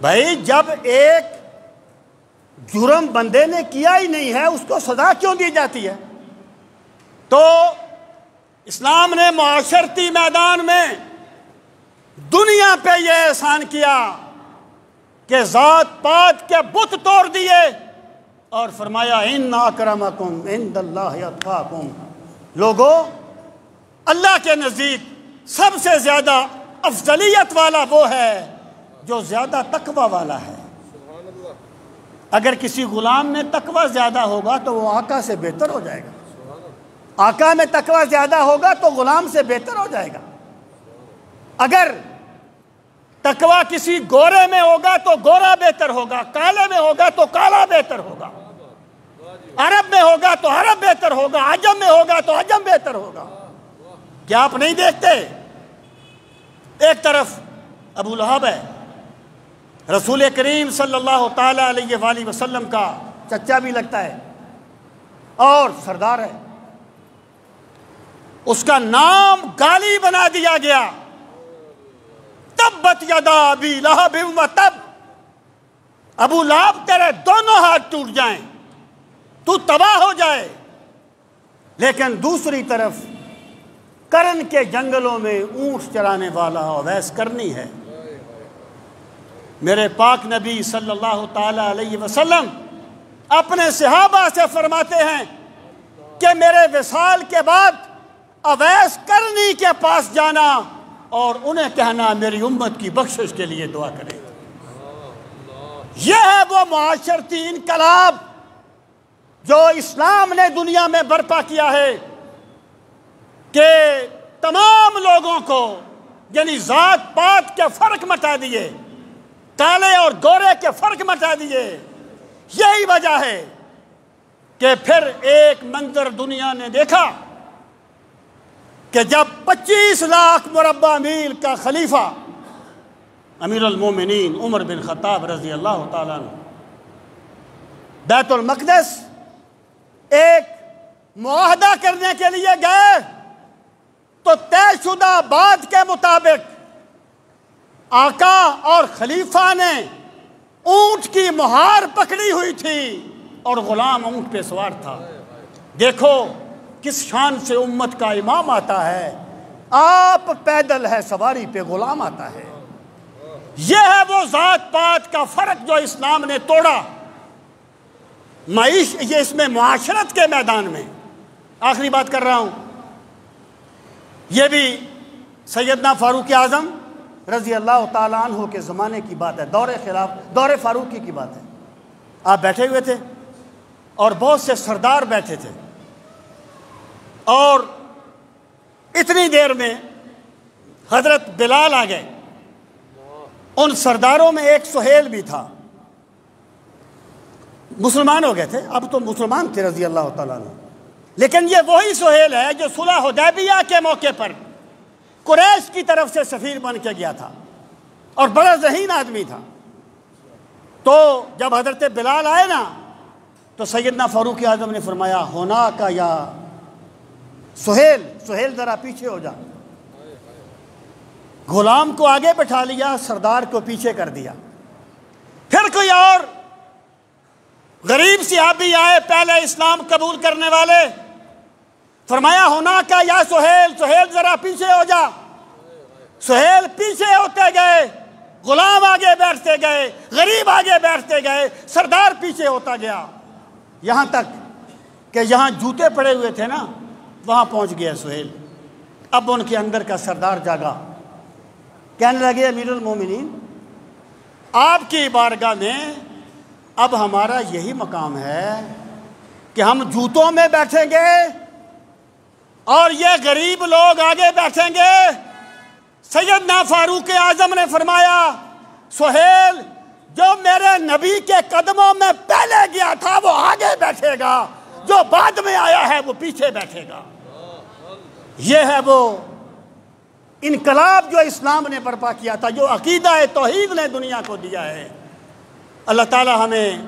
Speaker 1: بھائی جب ایک جرم بندے نے کیا ہی نہیں ہے، اس کو سزا کیوں دی جاتی ہے؟ تو اسلام نے معاشرتی میدان میں دنیا پہ یہ احسان کیا کہ ذات پات کے بت توڑ دیے اور فرمایا ان اکرمکم عند اللہ اتقاکم۔ لوگو، اللہ کے نزدیک سب سے زیادہ افضلیت والا وہ ہے جو زیادہ تقوی والا ہے۔ اگر کسی غلام میں تقوی زیادہ ہوگا تو وہ آقا سے بہتر ہو جائے گا، آقا میں تقوی زیادہ ہوگا تو غلام سے بہتر ہو جائے گا۔ اگر تقوی کسی گورے میں ہوگا تو گورا بہتر ہوگا، کالے میں ہوگا تو کالا بہتر ہوگا، عرب میں ہوگا تو عرب بہتر ہوگا، عجم میں ہوگا تو عجم بہتر ہوگا۔ کیا آپ نہیں دیکھتے؟ ایک طرف ابو لہب ہے، رسول کریم صلی اللہ تعالی علیہ وآلہ وسلم کا چچا بھی لگتا ہے اور سردار ہے، اس کا نام گالی بنا دیا گیا، تبت یدا ابی لہب و تب، ابو لہب تیرے دونوں ہاتھ ٹوٹ جائیں، تو تباہ ہو جائے۔ لیکن دوسری طرف کرن کے جنگلوں میں اونٹ چرانے والا اویس کرنی ہے۔ میرے پاک نبی صلی اللہ تعالی علیہ وسلم اپنے صحابہ سے فرماتے ہیں کہ میرے وصال کے بعد اویس کرنی کے پاس جانا اور انہیں کہنا میری امت کی بخشش کے لیے دعا کریں۔ یہ ہے وہ معاشرتی انقلاب جو اسلام نے دنیا میں برپا کیا ہے کہ تمام لوگوں کو، یعنی ذات پات کے فرق مٹا دیے، کالے اور گورے کے فرق مٹا دیے۔ یہی وجہ ہے کہ پھر ایک منظر دنیا نے دیکھا کہ جب 25 لاکھ مربع میل کا خلیفہ امیر المومنین عمر بن خطاب رضی اللہ تعالیٰ عنہ بیت المقدس ایک معاہدہ کرنے کے لیے گئے تو طے شدہ بات کے مطابق آقا اور خلیفہ نے اونٹ کی مہار پکڑی ہوئی تھی اور غلام اونٹ پہ سوار تھا۔ دیکھو کس شان سے امت کا امام آتا ہے، آپ پیدل ہے، سواری پہ غلام آتا ہے۔ یہ ہے وہ ذات پات کا فرق جو اسلام نے توڑا۔ یہ اس میں معاشرت کے میدان میں آخری بات کر رہا ہوں، یہ بھی سیدنا فاروق اعظم رضی اللہ تعالیٰ عنہ کے زمانے کی بات ہے، دور فاروقی کی بات ہے۔ آپ بیٹھے ہوئے تھے اور بہت سے سردار بیٹھے تھے، اور اتنی دیر میں حضرت بلال آ گئے۔ ان سرداروں میں ایک سہیل بھی تھا، مسلمان ہو گئے تھے، اب تو مسلمان تھے رضی اللہ تعالیٰ عنہ۔
Speaker 2: لیکن یہ وہی سہیل ہے جو صلح حدیبیہ کے موقع پر قریش کی طرف سے سفیر بن کے گیا تھا اور بڑا ذہین آدمی تھا۔ تو جب حضرت بلال آئے نا تو سیدنا فاروق اعظم نے فرمایا ہونا کا یا سہیل، سہیل ذرا پیچھے ہو جا۔ غلام کو آگے بٹھا لیا، سردار کو پیچھے کر دیا۔ پھر کوئی اور غریب صحابی آئے پہلے اسلام قبول کرنے والے، فرمایا ہونا کا یا سہیل، سہیل ذرا پیچھے ہو جا۔ سہیل پیچھے ہوتے گئے، غلام آگے بیٹھتے گئے، غریب آگے بیٹھتے گئے، سردار پیچھے ہوتا گیا، یہاں تک کہ جہاں جوتے پڑے ہوئے تھے نا وہاں پہنچ گیا سہیل۔ اب ان کے اندر کا سردار جاگا، کہنے لگے امیر المومنین آپ کی بارگاہ میں اب ہمارا یہی مقام ہے کہ ہم جوتوں میں بیٹھیں گے اور یہ غریب لوگ آگے بیٹھیں گے؟ سیدنا فاروق اعظم نے فرمایا سہیل جو میرے نبی کے قدموں میں پہلے گیا تھا وہ آگے بیٹھے گا، جو بعد میں آیا ہے وہ پیچھے بیٹھے گا۔ یہ ہے وہ انقلاب جو اسلام نے برپا کیا تھا، جو عقیدہ توحید نے دنیا کو دیا ہے۔ اللہ تعالی ہمیں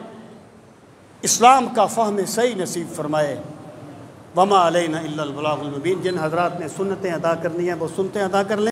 Speaker 2: اسلام کا فہم صحیح نصیب فرمائے۔ وما علینا الا البلاغ المبین۔ جن حضرات نے سنتیں ادا کرنی ہیں وہ سنتیں ادا کر لیں۔